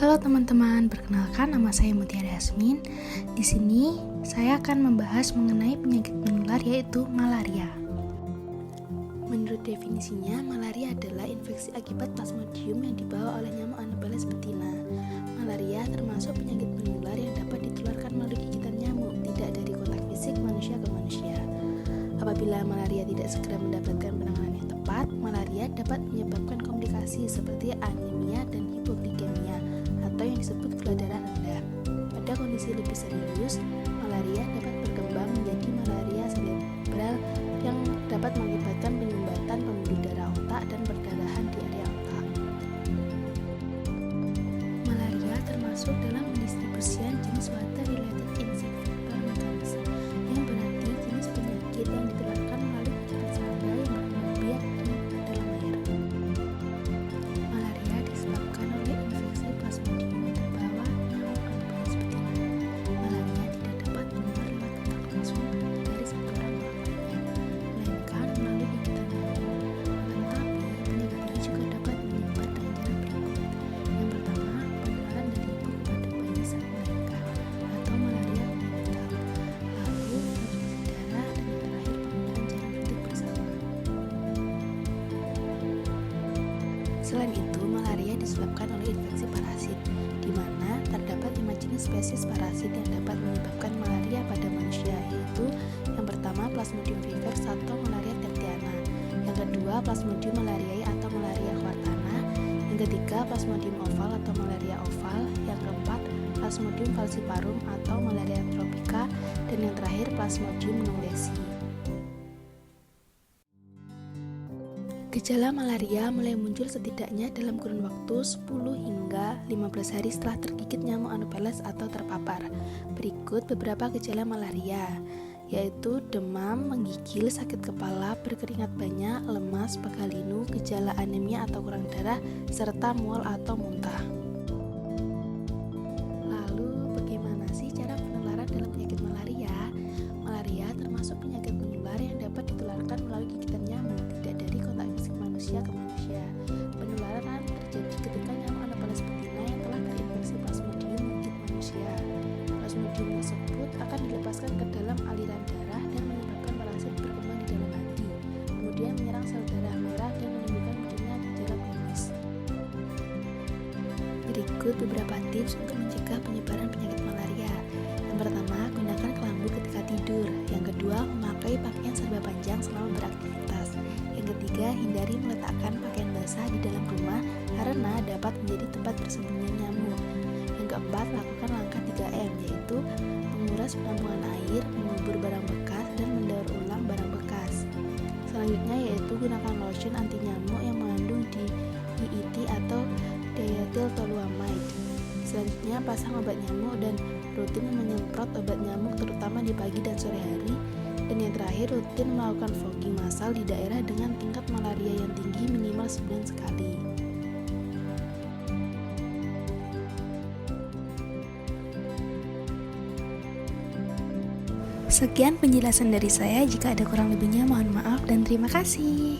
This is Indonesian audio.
Halo teman-teman, perkenalkan nama saya Mutiara Yasmin. Di sini saya akan membahas mengenai penyakit menular yaitu malaria. Menurut definisinya, malaria adalah infeksi akibat plasmodium yang dibawa oleh nyamuk Anopheles betina. Malaria termasuk penyakit menular yang dapat ditularkan melalui gigitan nyamuk, tidak dari kontak fisik manusia ke manusia. Apabila malaria tidak segera mendapatkan penanganan yang tepat, malaria dapat menyebabkan komplikasi seperti anemia dan hipoglikemia atau yang disebut gula darah rendah. Pada kondisi lebih serius, malaria dapat berkembang menjadi malaria cerebral yang dapat mengakibatkan penyumbatan pembuluh darah otak dan perdarahan di area otak. Malaria termasuk dalam pendistribusian jenis water-related insect vector mechanism, yang berarti jenis penyakit yang ditularkan melalui gigitan serangga yang berkembang biak di dalam air. Malaria disebabkan oleh infeksi plasmodium terbawa nyamuk Anopheles betina. Malaria tidak dapat menular lewat kontak langsung dari satu orang ke orang lainnya, melainkan melalui gigitan nyamuk. Akan tetapi, penyakit ini juga dapat menyebar dengan cara berikut. Yang pertama, penularan dari ibu kepada bayi saat melahirkan atau malaria neonatal. Lalu, transfusi darah, dan yang terakhir penggunaan jarum suntik bersama. Selain itu, malaria disebabkan oleh infeksi parasit, di mana terdapat 5 jenis spesies parasit yang dapat menyebabkan malaria pada manusia, yaitu yang pertama Plasmodium vivax atau malaria tertiana, yang kedua Plasmodium malariae atau malaria quartana, yang ketiga Plasmodium oval atau malaria oval, yang keempat Plasmodium falciparum atau malaria tropica, dan yang terakhir Plasmodium knowlesi. Gejala malaria mulai muncul setidaknya dalam kurun waktu 10 hingga 15 hari setelah tergigit nyamuk Anopheles atau terpapar. Berikut beberapa gejala malaria, yaitu demam, menggigil, sakit kepala, berkeringat banyak, lemas, pegal linu, gejala anemia atau kurang darah, serta mual atau muntah. Lalu, bagaimana sih cara penularan dalam penyakit malaria? Malaria termasuk penyakit menular yang dapat ditularkan melalui gigitan nyamuk, tidak dari kontak fisik manusia ke manusia. Penularan terjadi ketika nyamuk Anopheles betina yang telah terinfeksi plasmodium menggigit manusia. Plasmodium tersebut akan dilepaskan ke dalam aliran darah dan menyebabkan parasit berkembang di dalam hati, kemudian menyerang sel darah merah dan menimbulkan munculnya gejala klinis. Berikut beberapa tips untuk mencegah penyebaran penyakit malaria. Yang pertama, gunakan kelambu ketika tidur. Yang kedua, memakai pakaian serba panjang selama beraktivitas. Yang ketiga, hindari meletakkan pakaian basah di dalam rumah karena dapat menjadi tempat bersembunyian nyamuk. Yang keempat, lakukan langkah 3M, yaitu menguras penampungan air, mengubur barang bekas, dan mendaur ulang barang bekas. Selanjutnya yaitu gunakan lotion anti nyamuk yang mengandung DEET atau diethyltoluamide. Selanjutnya, pasang obat nyamuk dan rutin menyemprot obat nyamuk terutama di pagi dan sore hari. Dan yang terakhir, rutin melakukan fogging massal di daerah dengan tingkat malaria yang tinggi minimal sebulan sekali. Sekian penjelasan dari saya, jika ada kurang lebihnya mohon maaf dan terima kasih.